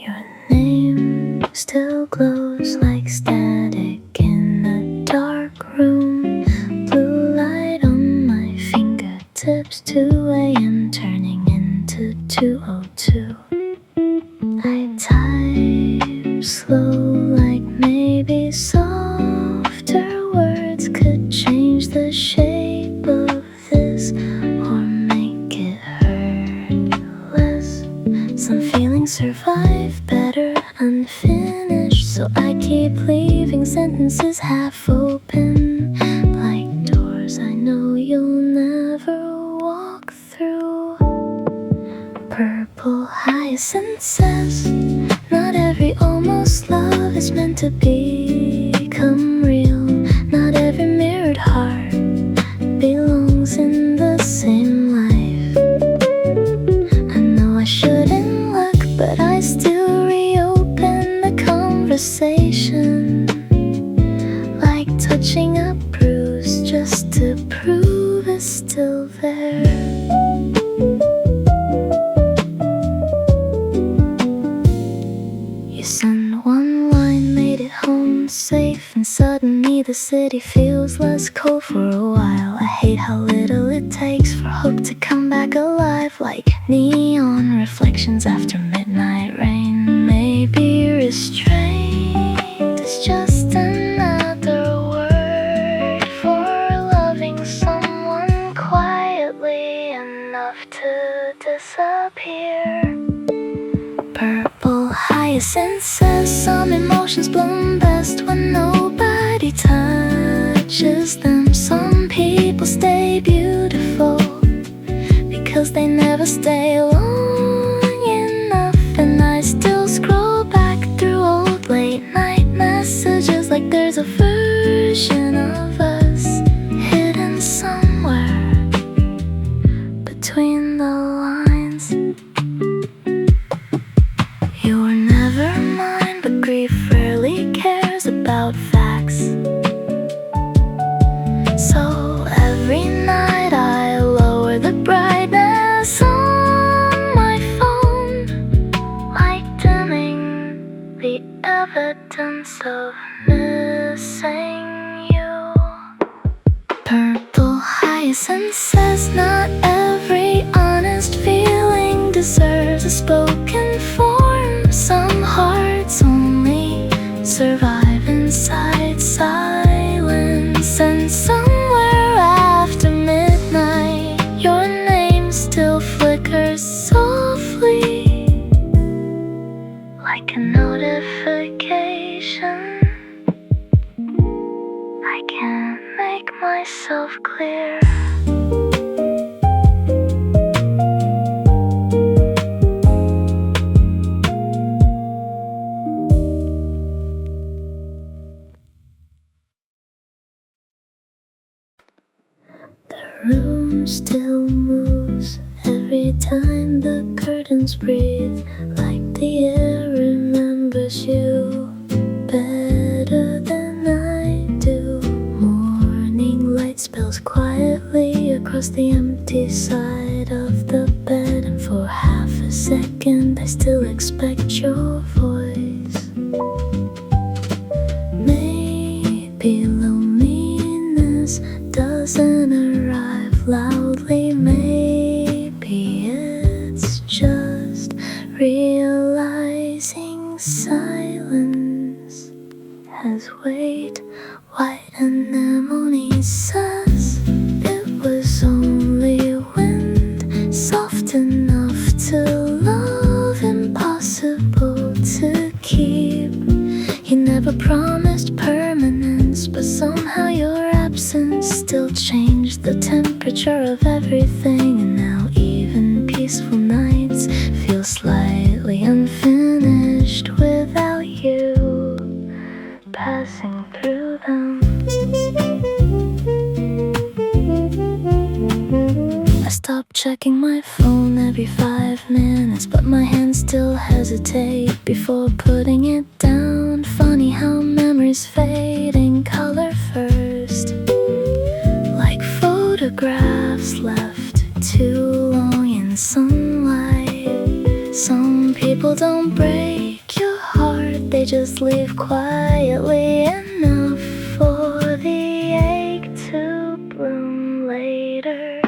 Your name still glows like static in a dark room. Blue light on my fingertips, 2 a.m. turning into 2:02. I type slow like maybe softer words could change the shape of this or make it hurt less. Some feelings survive better unfinished, so I keep leaving sentences half open, like doors I know you'll never walk through. Purple hyacinth says, not every almost love is meant to become real. Not every mirrored heart belongs in the same life. I know I shouldn't look, but I still reopen the conversation, like touching a bruise just to prove it's still there. You send one line, made it home safe, and suddenly the city feels less cold for a while. I hate how little it takes for hope to come back alive, like neon reflections after midnight rain. Maybe restraint is just another word for loving someone quietly enough to disappear. Purple hyacinth says, some emotions bloom best when nobody touches them. Some people stay beautiful because they never stay long enough. And I still scroll back through old late night messages like there's a version of us hidden somewhere between the lines. You were never mine, but grief rarely cares about facts. So every night I lower the brightness on my phone, like dimming the evidence of missing you. Purple hyacinth says, not every honest feeling deserves a spoken form. Some hearts only survive inside silence, and somewhere after midnight your name still flickers softly like a notification. I can't make myself clear. The room still moves every time the curtains breathe, like the air remembers you better than I do. Morning light spills quietly across the empty side of the bed, and for half a second I still expect your voice. Maybe loneliness doesn't arrive loudly. Maybe it's just realizing silence has weight. White anemone says it was only wind, soft enough to love, impossible to keep. You never promised permanence, but somehow your absence still changed the temperature of everything. And now even peaceful nights feel slightly unfinished without you passing through them. I stop checking my phone every 5 minutes, but my hands still hesitate before putting it down. Funny how memories fade in color first, like photographs left too long in sunlight. Some people don't break your heart, they just leave quietly enough for the ache to bloom later.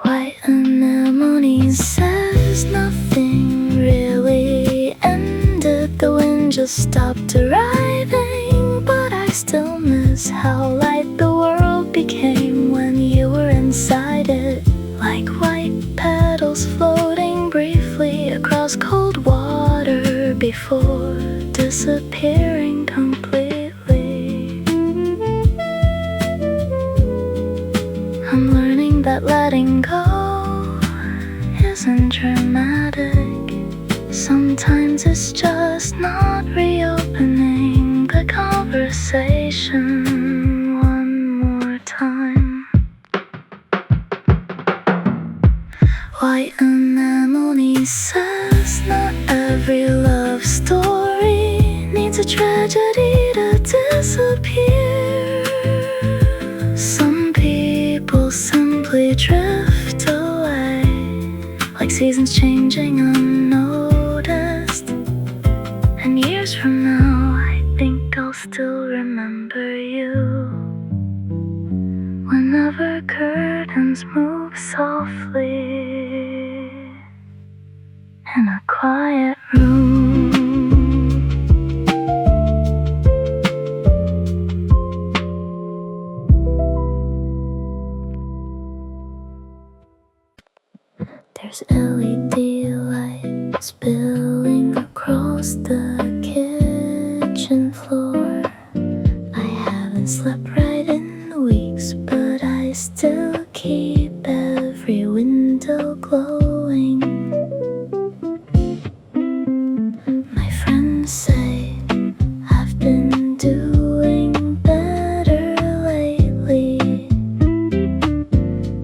White anemone says nothing really ended, the wind just stopped arriving, but I still miss how light the world became when you were inside it, like white petals floating briefly across cold water before disappearing completely. I'm learning that letting go isn't dramatic. Sometimes it's just not reopening the conversation one more time. White anemone says not every love story needs a tragedy to disappear. Some people simply drift away, like seasons changing unnoticed. And years from now, I think I'll still remember you. Whenever curtains move softly in a quiet room. There's LED light spilling across the kitchen floor. I haven't slept right in weeks, but I still keep every window glowing. My friends say I've been doing better lately.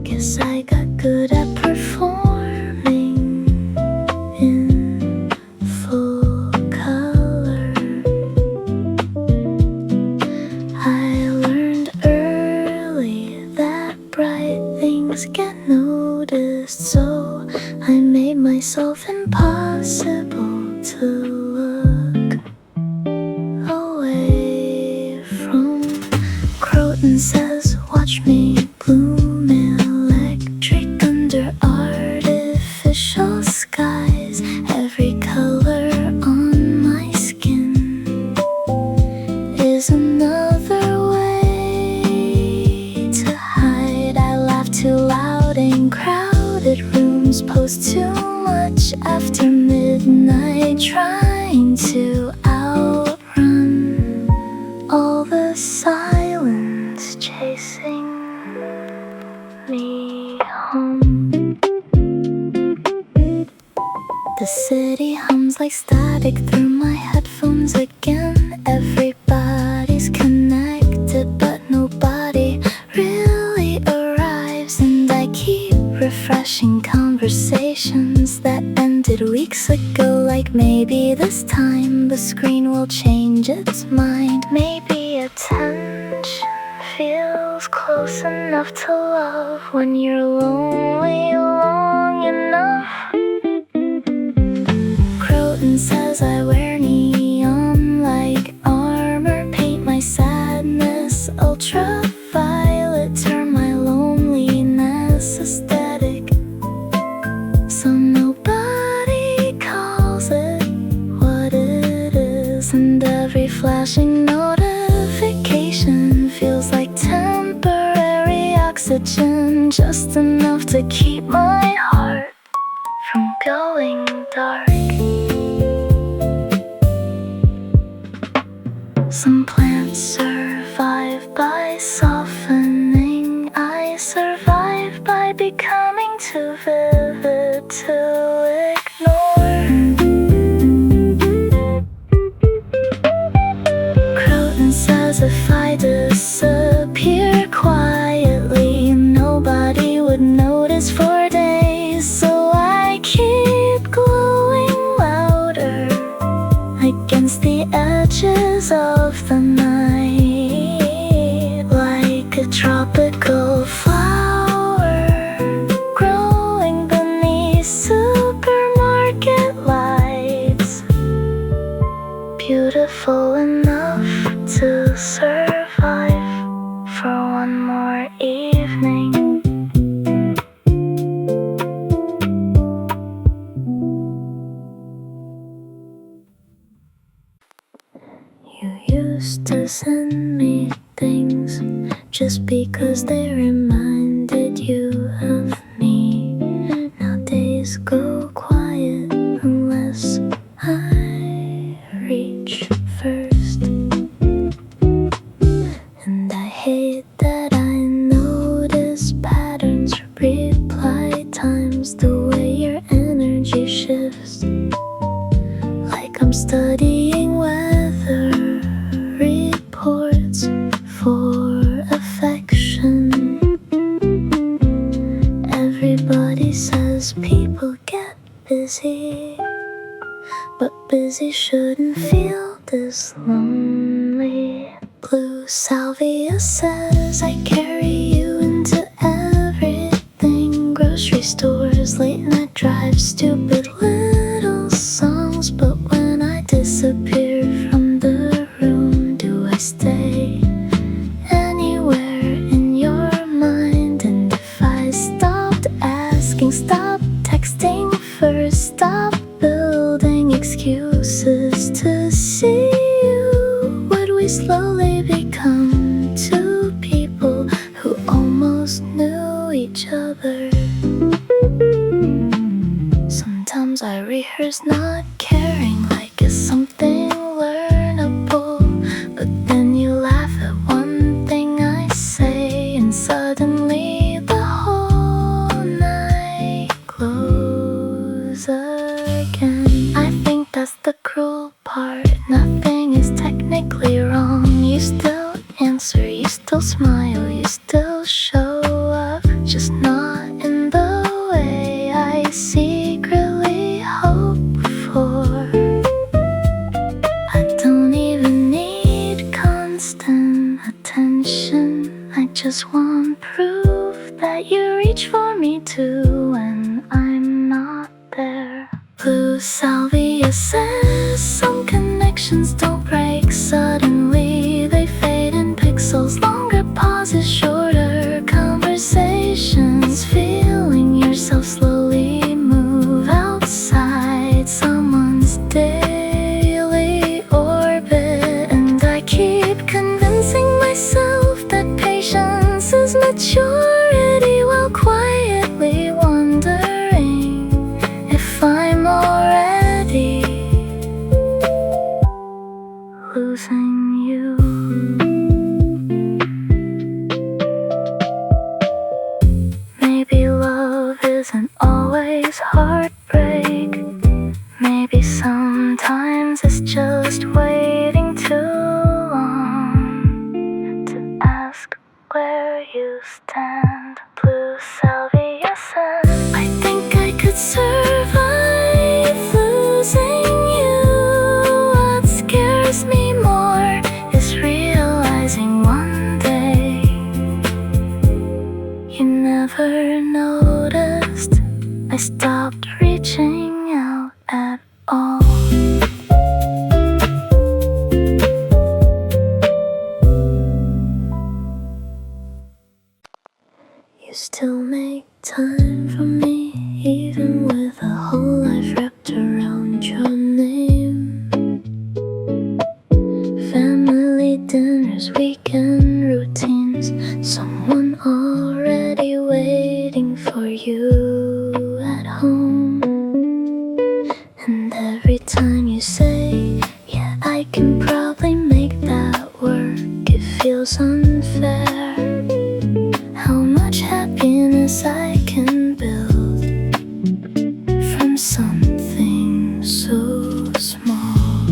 Guess I got good at performing in full color. I learned early that bright things get noticed, so I made myself impossible to look away from. Croton says, watch me bloom electric under artificial skies. Every color on my skin is another way to hide. I laugh too loud in crowded rooms, post too much after midnight, trying to outrun all the silence chasing me home. The city hums like static through my headphones again. Everybody's connected, but nobody really arrives. And I keep refreshing conversations that ended weeks ago. Like maybe this time the screen will change its mind. Maybe attention feels close enough to love when you're lonely long enough. Croton says I wear neon like armor, paint my sadness ultraviolet, turn my loneliness aesthetic, so nobody calls it what it is. And every flashing notification feels like temporary oxygen, just enough to keep my heart from going dark. Some plants survive by softening. I survive by becoming too vivid to ignore. Croton says if I disappear quietly, nobody would notice for days, so I keep glowing louder against the edges of the night, like a tropical flower growing beneath supermarket lights. beautiful enough to survive for one more evening. You used to send me things just because they reminded you of me. Now days go quiet unless I reach first. And I hate that I notice patterns, reply times, the way your energy shifts. Like I'm studying weather reports for affection. Everybody says people get busy, but busy shouldn't feel this lonely. Blue Salvia says I carry you into everything. Grocery stores, late night drives, stupid little songs. But when I disappear from the room, do I stay anywhere in your mind? And if I stopped asking, stop texting first, stop building excuses to see you, would we slowly become two people who almost knew each other? Sometimes I rehearse not caring like it's something learnable, but then you laugh at one thing I say, and suddenly the whole night glows again. I think that's the cruel part. Nothing is technically wrong. You still answer, you still smile, you still show up, just not in the way I secretly hope for. I don't even need constant attention. I just want proof that you reach for me too when I'm not there. Blue Salvia says some connections don't break suddenly. They fade in pixels, longer pauses, shorter conversations. Feeling yourself slowly move outside someone's daily orbit. And I keep convincing myself that patience is maturity, while quietly wondering if I'm already losing you. Maybe love isn't always heartbreak. Maybe sometimes it's just waiting too long to ask where you stand. Blue Salvia says I think I could survive losing you. What scares me more is realizing one day you never noticed I stopped reaching out at all. You still make time for me, even with a whole life wrapped around your name. Family dinners, weekend routines, someone already waiting for you at home. And every time you say, yeah, I can probably make that work, it feels unfair. How much happiness I can build from something so small.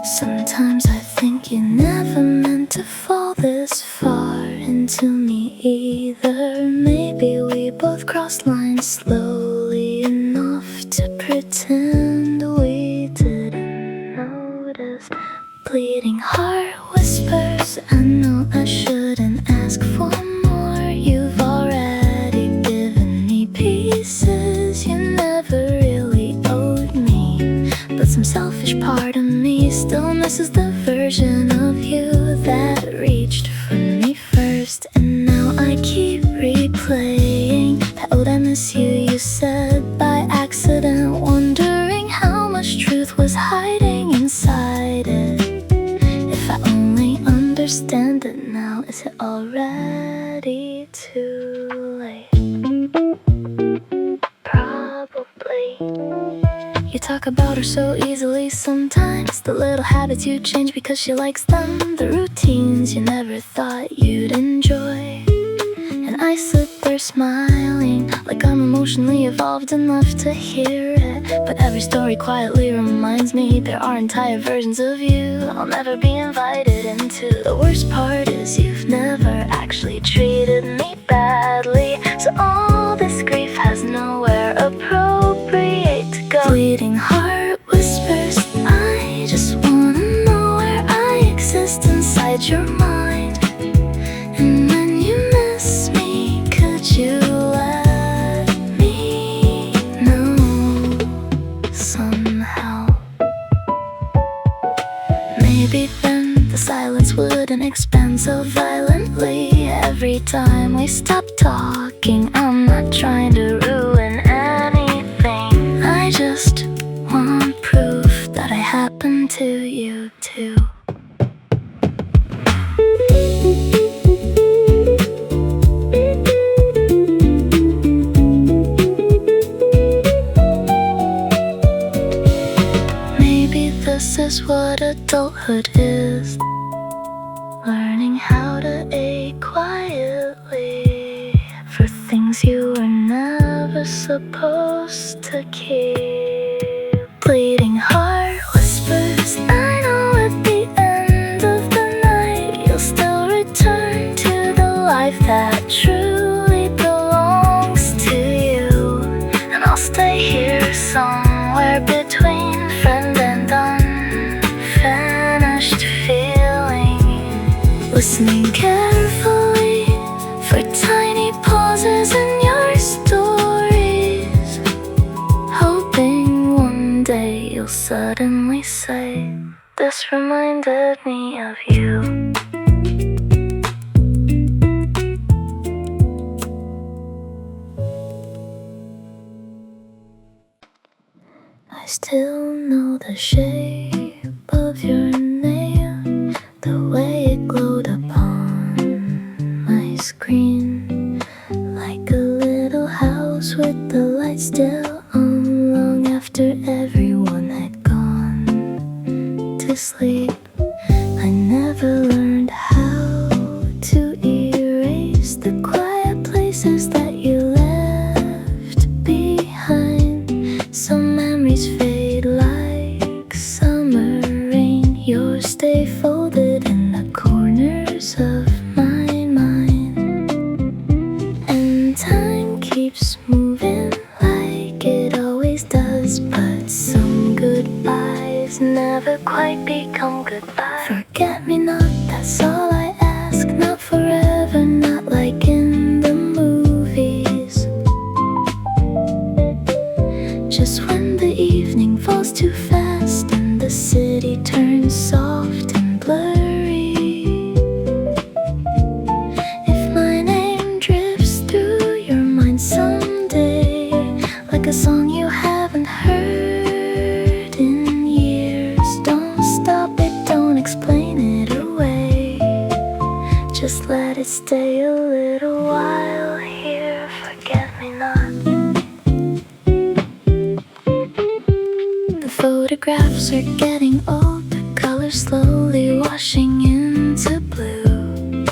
Sometimes I think you never meant to fall this far into me either. Maybe we both crossed lines slowly enough to pretend we didn't notice. Bleeding heart whispers, I know I shouldn't ask for more. You've already given me pieces you never really owed me. But some selfish part of me still misses the version of you that reached for me first. And now I keep replaying that "oh, I miss you" you said by accident, wondering how much truth was hiding inside it. If I only understand it now, is it already too late? Probably. You talk about her so easily sometimes, the little habits you change because she likes them, the routines you never thought you'd enjoy. And I sit there smiling, like I'm emotionally evolved enough to hear it. But every story quietly reminds me there are entire versions of you I'll never be invited into. The worst part is you've never actually treated me badly, so all this grief has nowhere appropriate to go. Bleeding heart whispers, I just wanna know where I exist inside your mind. And when you miss me, could you let me know somehow? Maybe then the silence wouldn't expand so violently every time we stop talking. I'm not trying to ruin anything, I just want proof that I happen to you too. Maybe this is what adulthood is, learning how to ache quietly for things you were never supposed to keep. Bleeding heart whispers, I know at the end of the night you'll still return to the life that truly belongs to you. And I'll stay here somewhere between friend and unfinished feeling, listening carefully for tiny pauses in your stories, hoping one day you'll suddenly say, this reminded me of you. I still know the shape of your nail, the way it glowed upon my screen, like a little house with the lights still on long after everyone had gone to sleep. I never learned how to erase the quiet places that you left behind. Some memories fade like summer rain, yours stay folded in the corners of my mind. And time keeps moving like it always does, but some goodbyes never quite become goodbyes. Forget-me-not, that's all I ask, not forever, not like in the movies. Just when the evening falls too fast and the city turns soft and blurry, if my name drifts through your mind someday, like a song you haven't heard in years, don't stop it, don't explain it away, just let it stay a little while here. Forget-me-not. The photographs are getting old, the colors slowly washing into blue,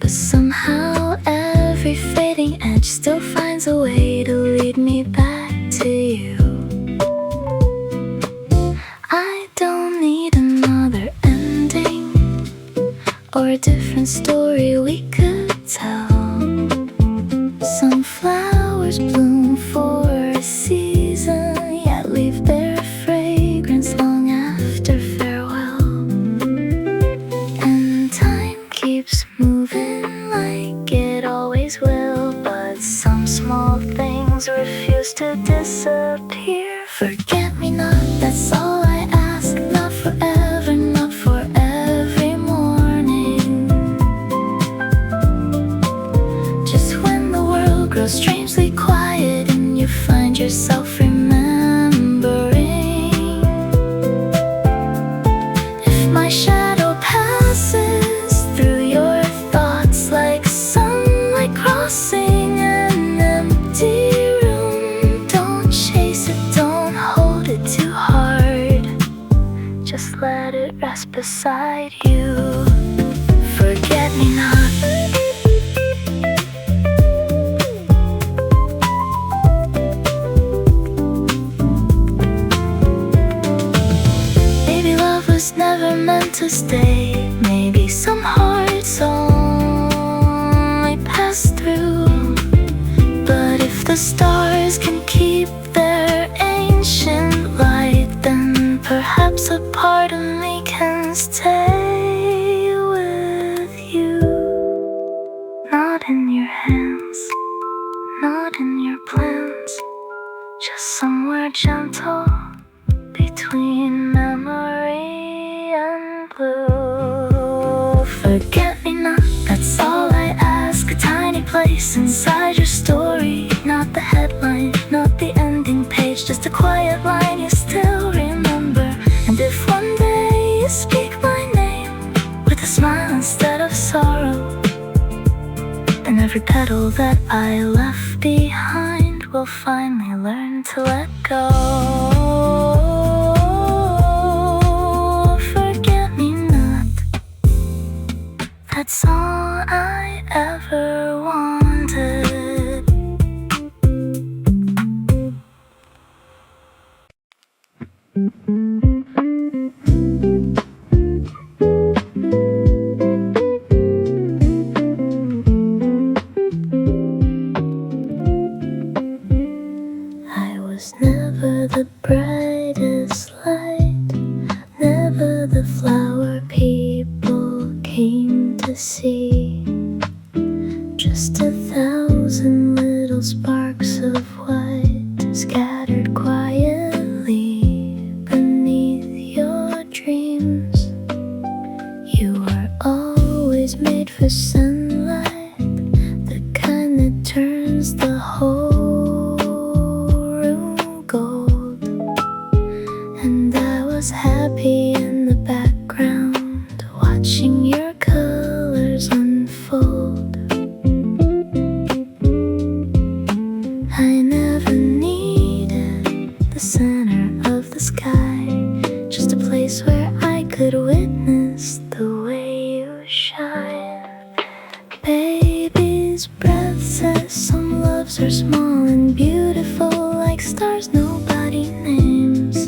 but somehow every fading edge still finds a way to lead me back to you. I don't need another ending or a different story we could tell. Some flowers bloom for a season, yet leave their fragrance long after farewell. And time keeps moving like it always will, but some small things refuse to disappear. Forget me not, that's all I ask. Not forever, not for every morning. Just when the world grows strangely quiet and you find yourself remembering. If my shadow passes through your thoughts like sunlight crossing an empty room, don't chase it, don't hold it too hard. Just let it rest beside you. Forget me not. Never meant to stay. Maybe some hearts only pass through. But if the stars can keep their ancient light, then perhaps a part of me can stay with you. Not in your hands, not in your plans, just somewhere gentle between memory and blue. Forget me not, that's all I ask. A tiny place inside your story. Not the headline, not the ending page, just a quiet line you still remember. And if one day you speak my name with a smile instead of sorrow, then every petal that I left behind will finally learn to let go. That's all I ever wanted. I was never the brightest light, never the flower people came to see. Just 1,000 little sparks of white scattered quietly beneath your dreams. You were always made for sunlight, the kind that turns the whole room gold. And I was happy in the background, watching your colors unfold. I never needed the center of the sky, just a place where I could witness the way you shine. Baby's breath says some loves are small and beautiful, like stars nobody names.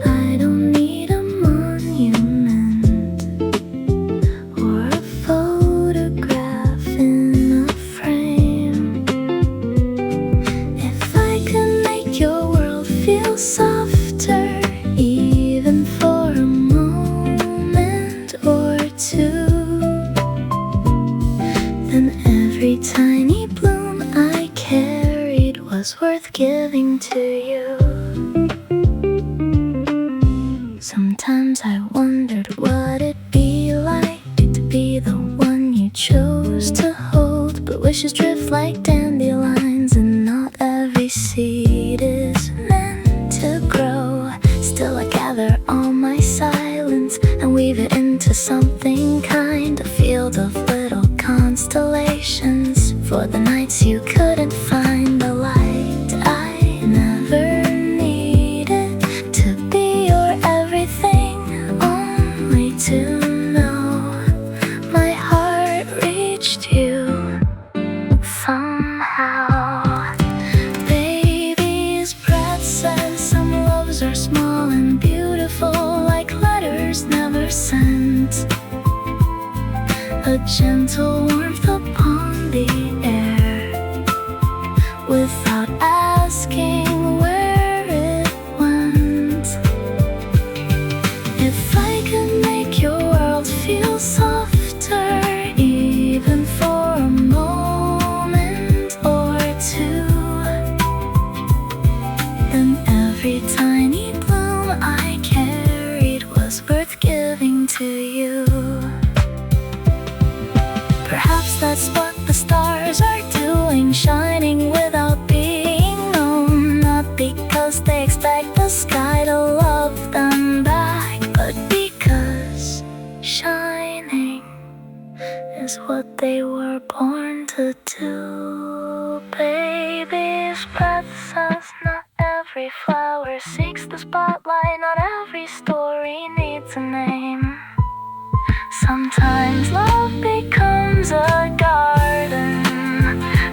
I don't need a monument or a photograph in a frame. If I could make your world feel softer, even for a moment or two, then every tiny bloom I carried was worth giving to you. Sometimes I wondered what it'd be like to be the one you chose to hold, but wishes drift like dandelions, and not every seed is meant to grow. Still I gather all my silence and weave it into something kind, a field of little constellations for the nights you couldn't find the light. I never needed to be your everything, only to know my heart reached you somehow. Baby's breath says some loves are small and beautiful, like letters never sent. A gentle warmth upon the air, without asking where it went. If I could make your world feel softer, even for a moment or two, every tiny bloom I carried was worth giving to you. Perhaps that's what the stars are doing, shining without being known. Not because they expect the sky to love them back, but because shining is what they were born to do. Baby's breath says not every flower seeks the spotlight, not every story needs a name. Sometimes love becomes a garden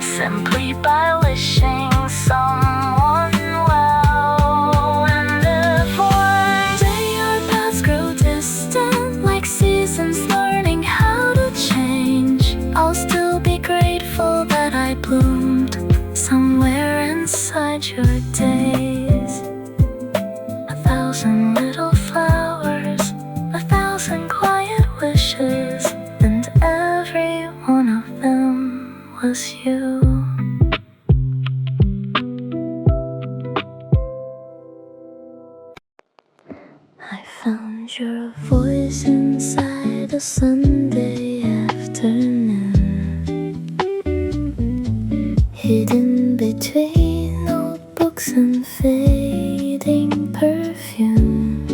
simply by wishing someone well. And if one day our paths grow distant, like seasons learning how to change, I'll still be grateful that I bloomed somewhere inside your days. 1,000 little flowers, 1,000 quiet wishes, and every one of them was you. I found your voice inside a Sunday afternoon, hidden between notebooks and fading perfume.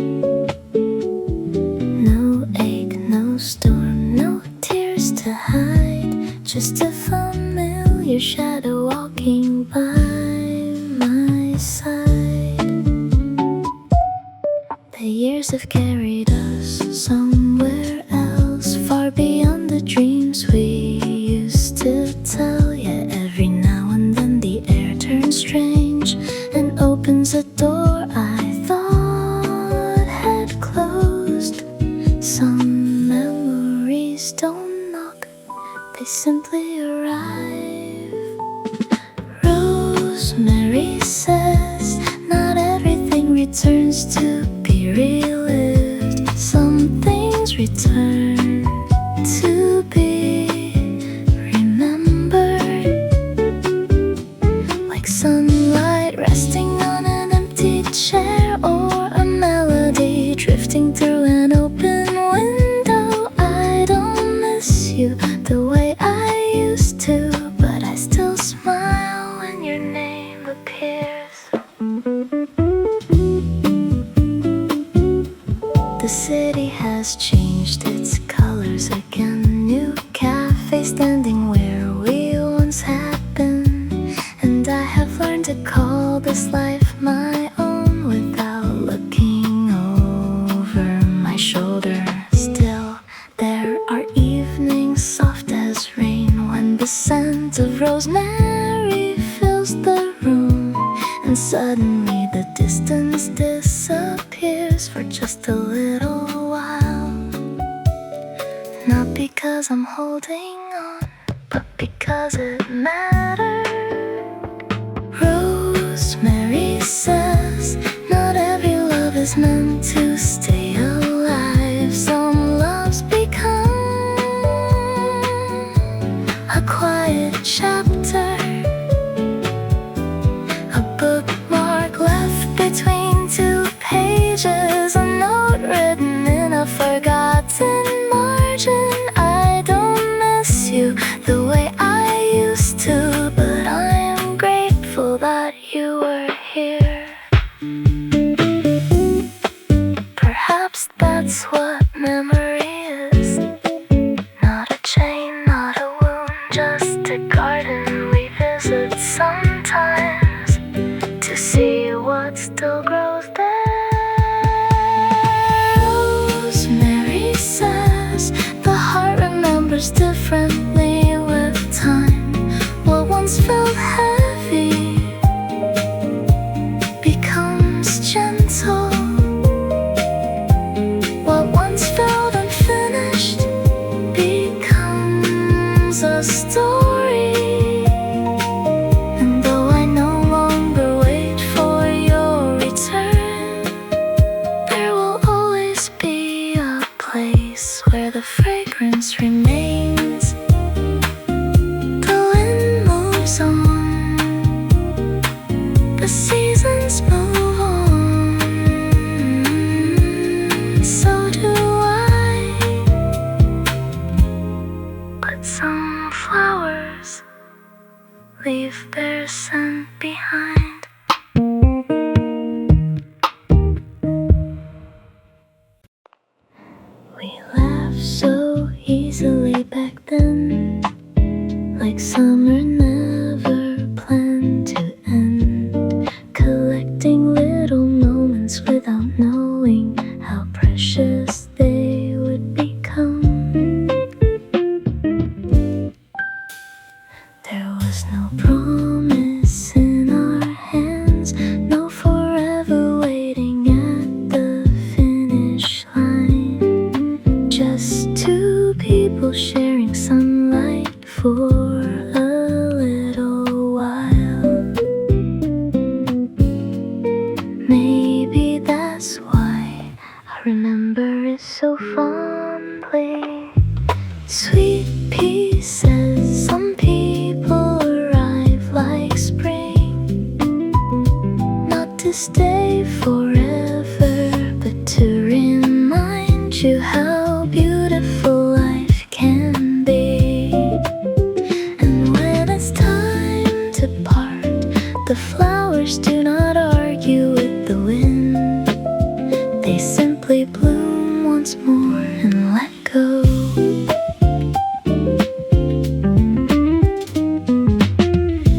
No ache, no storm, no tears to hide, just a familiar shadow walking by my side. The years have carried us somewhere else, far beyond the dreams we used to tell. Yet every now and then the air turns strange and opens a door I thought had closed. Some memories don't knock, they simply arrive. Rosemary says not everything returns to be relived. Some things return to be remembered, like sunlight resting on an empty chair, or a melody drifting through an open window. I don't miss you the way I used to, but I still smile when your name appears. The city has changed its colors again. New cafes standing where we once had been, and I have learned to call this life my own without looking over my shoulder. Still, there are evenings soft as rain when the scent of rosemary fills the room, and suddenly the distance disappears for just a little while. Not because I'm holding on, but because it mattered. Rosemary says not every love is meant to stay alive. Some loves become a quiet chapter, a bookmark left between two pages, a note written in a forgotten margin. I don't miss you the way I used to, but I am grateful that you were here. Perhaps that's what memory is. Not a chain, not a wound, just a garden we visit sometimes to see what still grows there. Rosemary says the heart remembers differently with time. What once felt heavy becomes gentle. What once felt unfinished becomes a story. And though I no longer wait for your return, there will always be a place where the fragrance remains. The wind moves on, the seasons move on. stay forever, but to remind you how beautiful life can be. And when it's time to part, the flowers do not argue with the wind. They simply bloom once more and let go.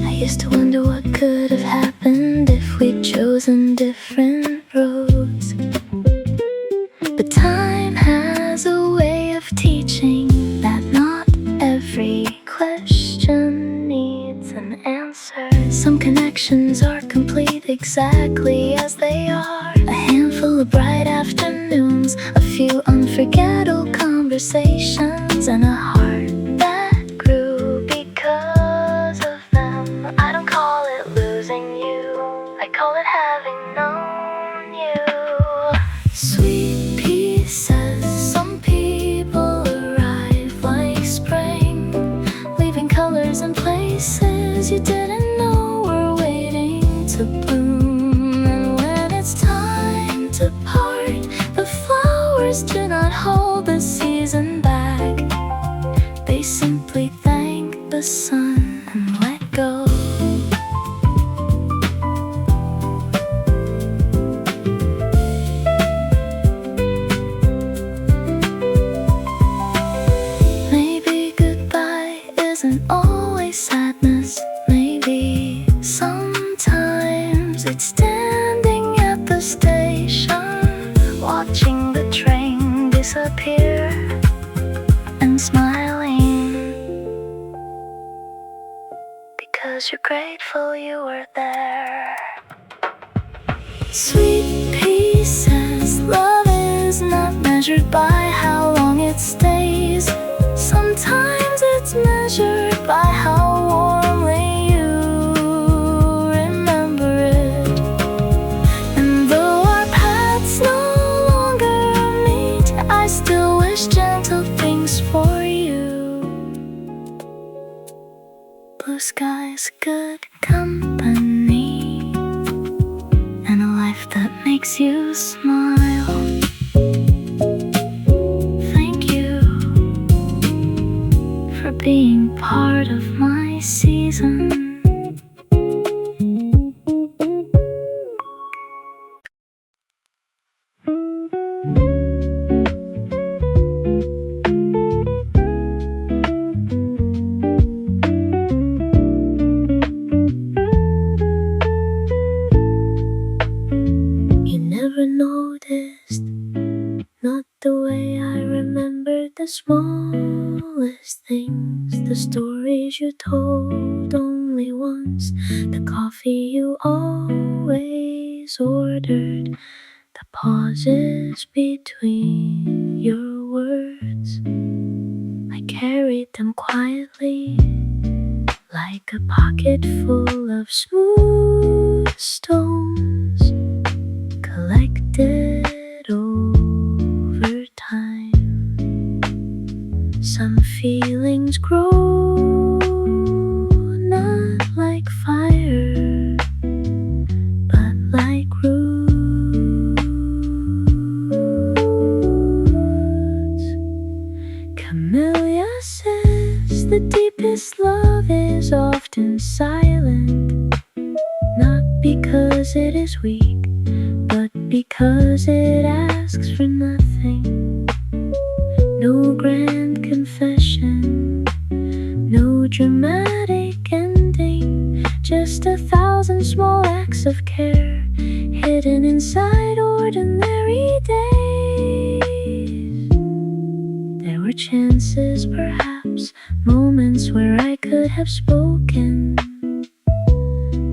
I used to wonder what could have happened if we'd chosen different roads. But time has a way of teaching that not every question needs an answer. Some connections are complete exactly as they are. A handful of bright afternoons, a few unforgettable conversations, and a heart that grew because of them. I don't call it losing you, I call it having known you. Sweet Pea says some people arrive like spring, leaving colors and places you didn't know were waiting to bloom. And when it's time to part, the flowers do not hold the season back. They simply thank the sun and let go. Maybe goodbye isn't always sadness. Maybe sometimes it's standing at the station, watching the train disappear and smiling because you're grateful you were there. Sweet Pea says love is not measured by how long it stays. Sometimes it's measured by how warmly you remember it. And though our paths no longer meet, I still wish gentle things for you. Blue skies, good company, and a life that makes you smile. Thank you for being part of my season. You never noticed, not the way I remembered the smallest things, the stories you told only once, the coffee you always ordered, the pauses between your words. I carried them quietly, like a pocket full of smooth stones, collected over time. Some feelings grow not like fire, but like roots. Camellia says the deepest love is often silent, not because it is weak, but because it asks for nothing. No grand confession, no dramatic ending, just 1,000 small acts of care hidden inside ordinary days. There were chances, perhaps, moments where I could have spoken,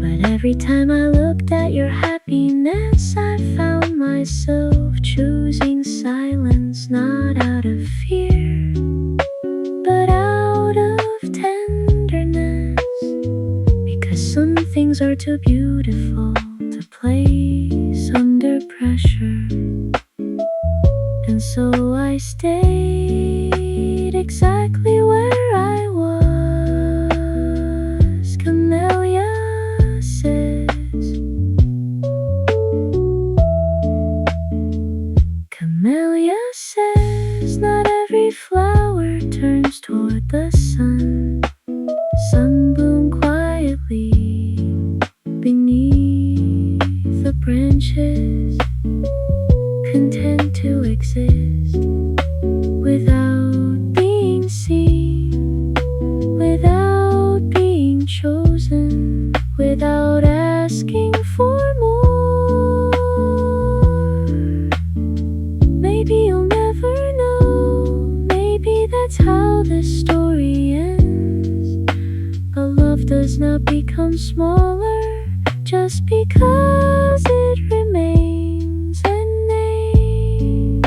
but every time I looked at your happiness, I found myself choosing silence, not out of fear, but out of tenderness. Because some things are too beautiful to place under pressure. And so I stayed exactly where I was. Camellia says beneath the branches, content to exist without being seen, without being chosen, without asking for more. Maybe you'll never know, maybe that's how this story ends. But love does not become smaller just because it remains unnamed.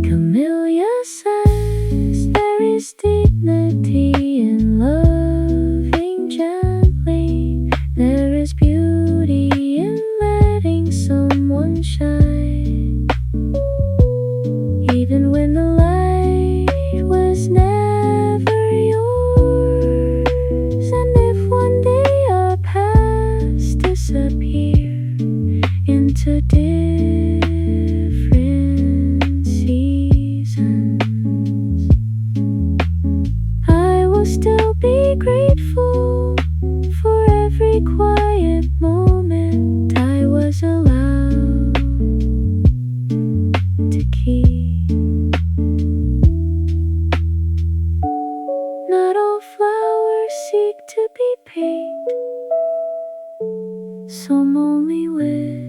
Camellia says there is dignity in loving gently. There is beauty in letting someone shine, even when the light was never yours. And if one day our paths disappear into different seasons, I will still be grateful for every quiet moment I was allowed to keep. Not all flowers seek to be picked, some only wish